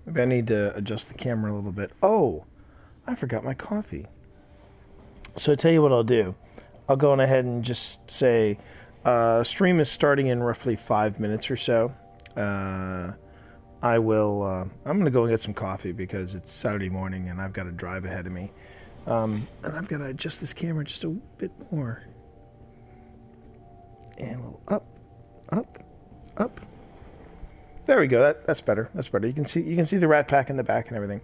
Maybe I need to adjust the camera a little bit. Oh, I forgot my coffee. So I tell you what I'll do. I'll go on ahead and just say, stream is starting in roughly 5 minutes or so. I will. I'm going to go and get some coffee because it's Saturday morning and I've got a drive ahead of me. And I've got to adjust this camera just a bit more. And a little up, up, up. There we go. That's better. That's better. You can see the rat pack in the back and everything.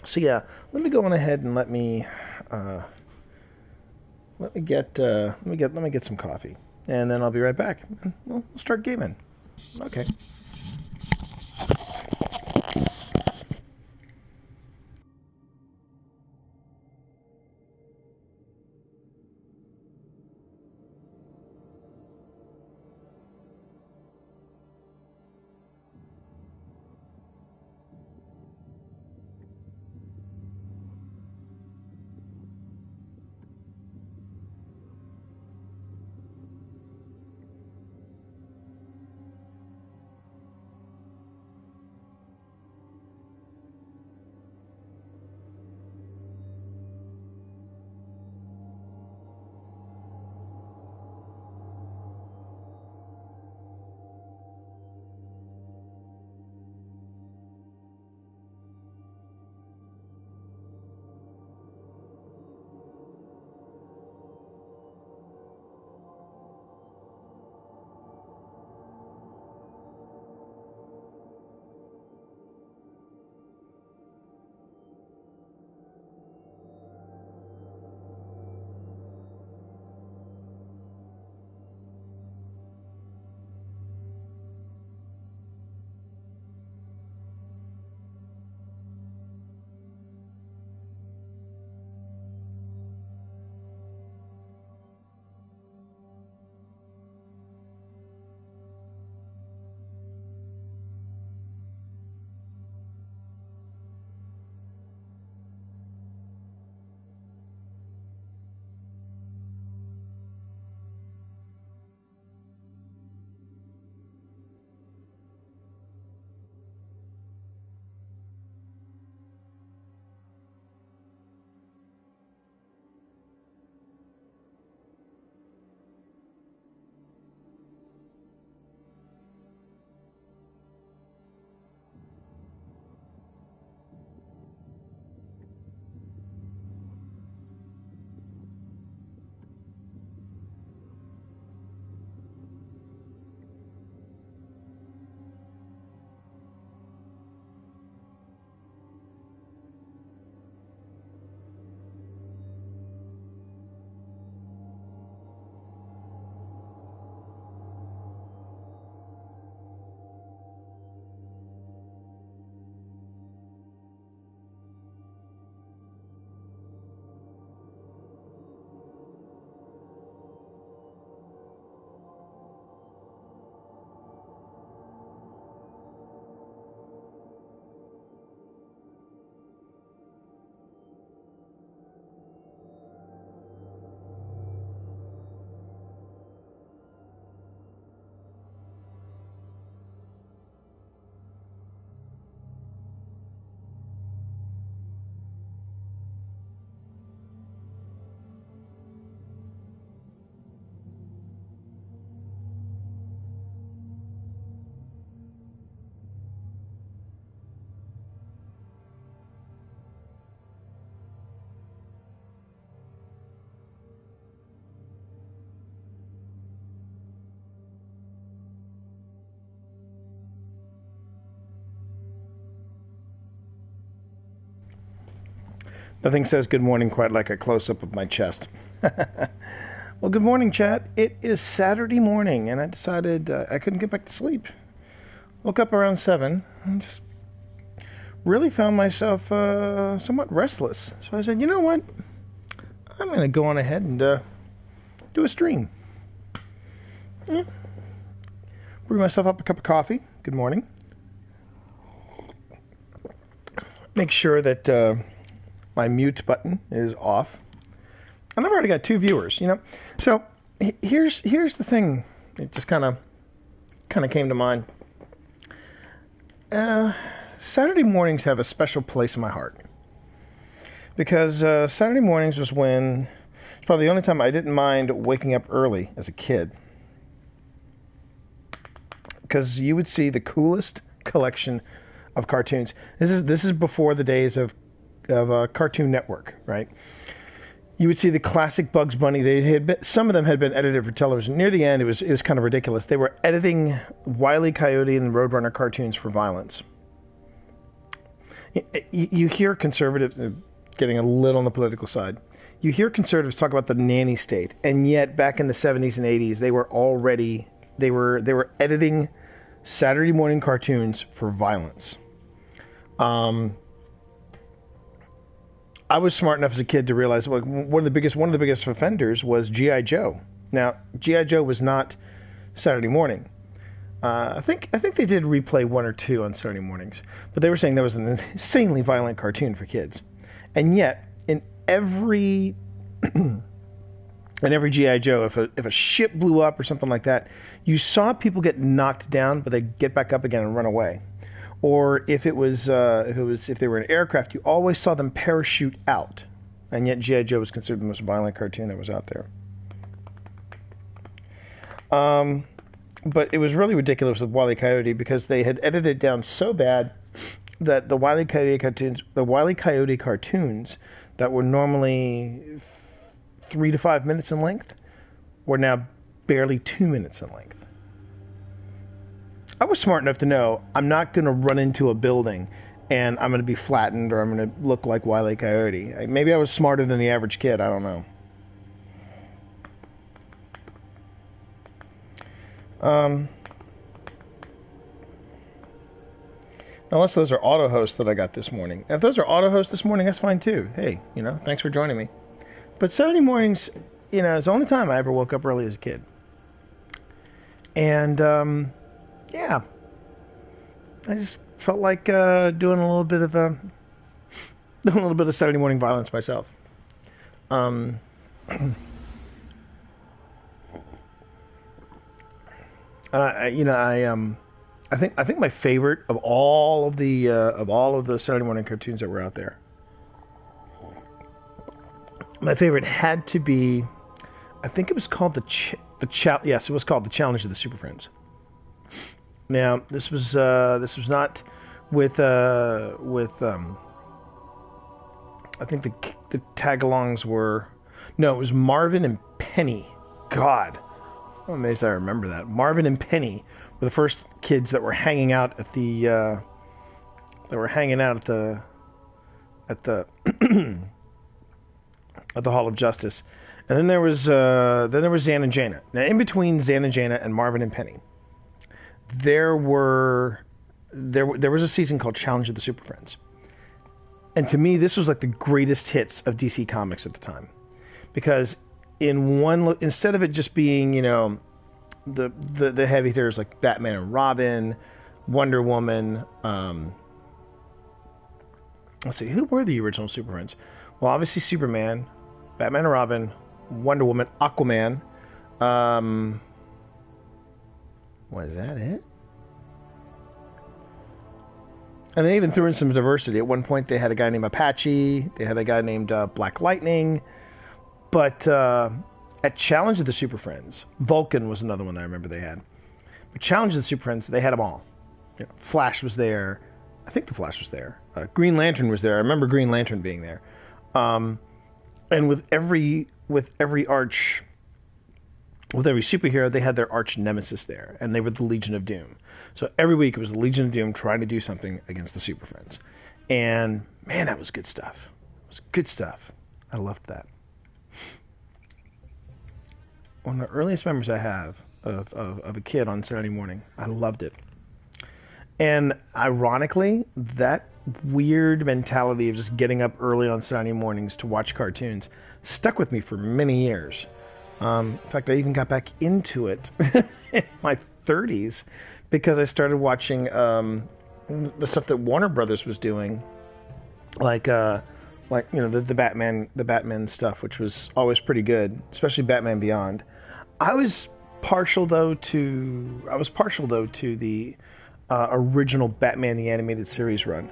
So yeah, let me go on ahead and let me get some coffee, and then I'll be right back. We'll start gaming. Okay. Nothing says good morning quite like a close-up of my chest. Well, good morning, chat. It is Saturday morning, and I decided I couldn't get back to sleep. Woke up around 7 and just really found myself somewhat restless. So I said, you know what? I'm going to go on ahead and do a stream. Yeah. Brew myself up a cup of coffee. Good morning. Make sure that my mute button is off. And I've already got 2 viewers, you know. So here's the thing. It just kind of came to mind. Saturday mornings have a special place in my heart because Saturday mornings was when it's probably the only time I didn't mind waking up early as a kid, because you would see the coolest collection of cartoons. This is before the days of Cartoon Network, right? You would see the classic Bugs Bunny. Some of them had been edited for television. Near the end, it was kind of ridiculous. They were editing Wile E. Coyote and Roadrunner cartoons for violence. You hear conservatives getting a little on the political side. You hear conservatives talk about the nanny state, and yet back in the 70s and 80s, they were editing Saturday morning cartoons for violence. I was smart enough as a kid to realize, well, one of the biggest offenders was G.I. Joe. Now, G.I. Joe was not Saturday morning. I think they did replay one or two on Saturday mornings, but they were saying that was an insanely violent cartoon for kids. And yet, in every G.I. Joe, if a ship blew up or something like that, you saw people get knocked down, but they'd get back up again and run away. Or if they were an aircraft, you always saw them parachute out. And yet G.I. Joe was considered the most violent cartoon that was out there. But it was really ridiculous with Wile E. Coyote because they had edited it down so bad that the Wile E. Coyote cartoons that were normally 3 to 5 minutes in length were now barely 2 minutes in length. I was smart enough to know I'm not going to run into a building and I'm going to be flattened or I'm going to look like Wile E. Coyote. Maybe I was smarter than the average kid. I don't know. Unless those are auto hosts that I got this morning. If those are auto hosts this morning, that's fine too. Hey, thanks for joining me. But Saturday mornings, it's the only time I ever woke up early as a kid. And, yeah, I just felt like doing a little bit of Saturday morning violence myself. I think my favorite of all of the Saturday morning cartoons that were out there, my favorite had to be, I think it was called it was called The Challenge of the Super Friends. Now, this was not with I think the tag-alongs were, no, it was Marvin and Penny. God, I'm amazed I remember that. Marvin and Penny were the first kids that were hanging out at the at the Hall of Justice, and then there was Zan and Jana. Now, in between Zan and Jana and Marvin and Penny, there was a season called Challenge of the Super Friends. And to me, this was like the greatest hits of DC Comics at the time. Because instead of it just being, the heavy hitters like Batman and Robin, Wonder Woman, let's see, who were the original Super Friends? Well, obviously Superman, Batman and Robin, Wonder Woman, Aquaman, was that it? And they even threw in some diversity. At one point, they had a guy named Apache. They had a guy named Black Lightning. But at Challenge of the Super Friends, Vulcan was another one that I remember they had. But Challenge of the Super Friends, they had them all. Flash was there. I think the Flash was there. Green Lantern was there. I remember Green Lantern being there. And with every superhero, they had their arch nemesis there, and they were the Legion of Doom. So every week it was the Legion of Doom trying to do something against the Super Friends. And man, that was good stuff. It was good stuff. I loved that. One of the earliest memories I have of a kid on Saturday morning. I loved it. And ironically, that weird mentality of just getting up early on Saturday mornings to watch cartoons stuck with me for many years. In fact, I even got back into it in my 30s because I started watching the stuff that Warner Brothers was doing, like the Batman stuff, which was always pretty good, especially Batman Beyond. I was partial though to the original Batman the Animated Series run.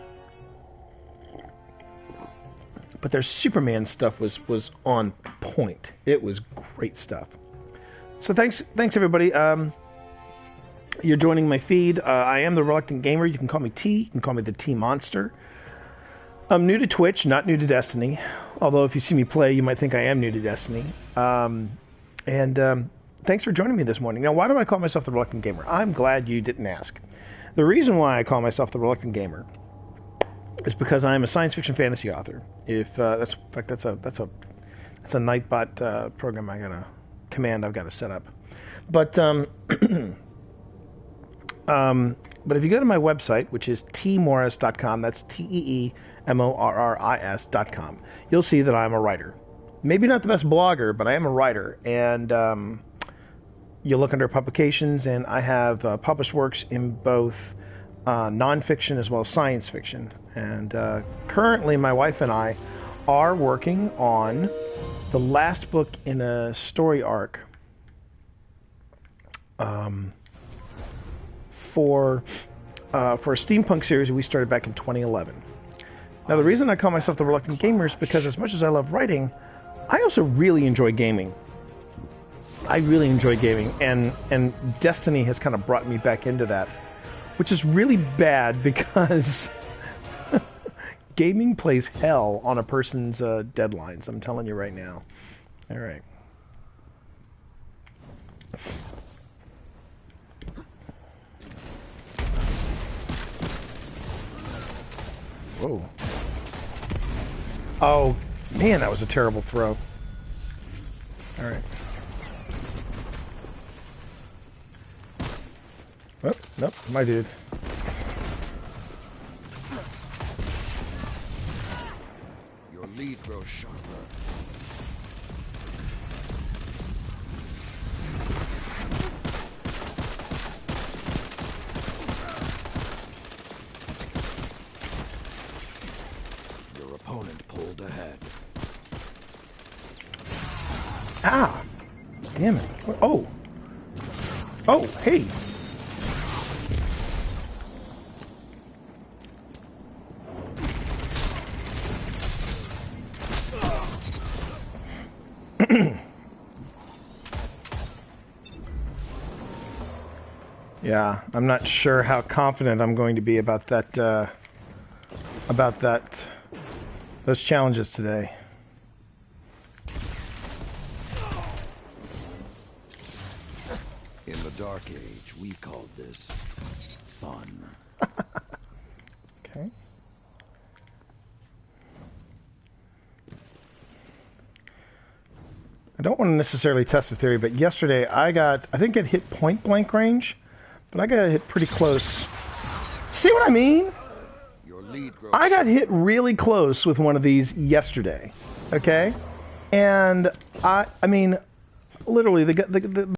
But their Superman stuff was on point. It was great stuff. So thanks everybody. You're joining my feed. I am the Reluctant Gamer. You can call me T. You can call me the T Monster. I'm new to Twitch, not new to Destiny. Although if you see me play, you might think I am new to Destiny. Thanks for joining me this morning. Now, why do I call myself the Reluctant Gamer? I'm glad you didn't ask. The reason why I call myself the Reluctant Gamer is because I am a science fiction fantasy author. That's a Nightbot program command I've got to set up. But but if you go to my website, which is tmorris.com, that's TEEMORRIS.com, you'll see that I'm a writer. Maybe not the best blogger, but I am a writer. And you look under publications, and I have published works in both nonfiction as well as science fiction. And currently, my wife and I are working on the last book in a story arc for a steampunk series we started back in 2011. Now, the reason I call myself the Reluctant Gamer is because as much as I love writing, I also really enjoy gaming. I really enjoy gaming, and Destiny has kind of brought me back into that, which is really bad because gaming plays hell on a person's deadlines. I'm telling you right now. All right. Whoa. Oh, man, that was a terrible throw. All right. Oh, nope, my dude. Your lead grows sharper. Your opponent pulled ahead. Ah! Damn it. Oh! Oh, hey! Yeah, I'm not sure how confident I'm going to be about that, those challenges today. In the Dark Age, we called this fun. Okay. I don't want to necessarily test the theory, but yesterday I think it hit point blank range, but I got hit pretty close. See what I mean? Your lead grows I got hit really close with one of these yesterday, okay? And I mean, literally, the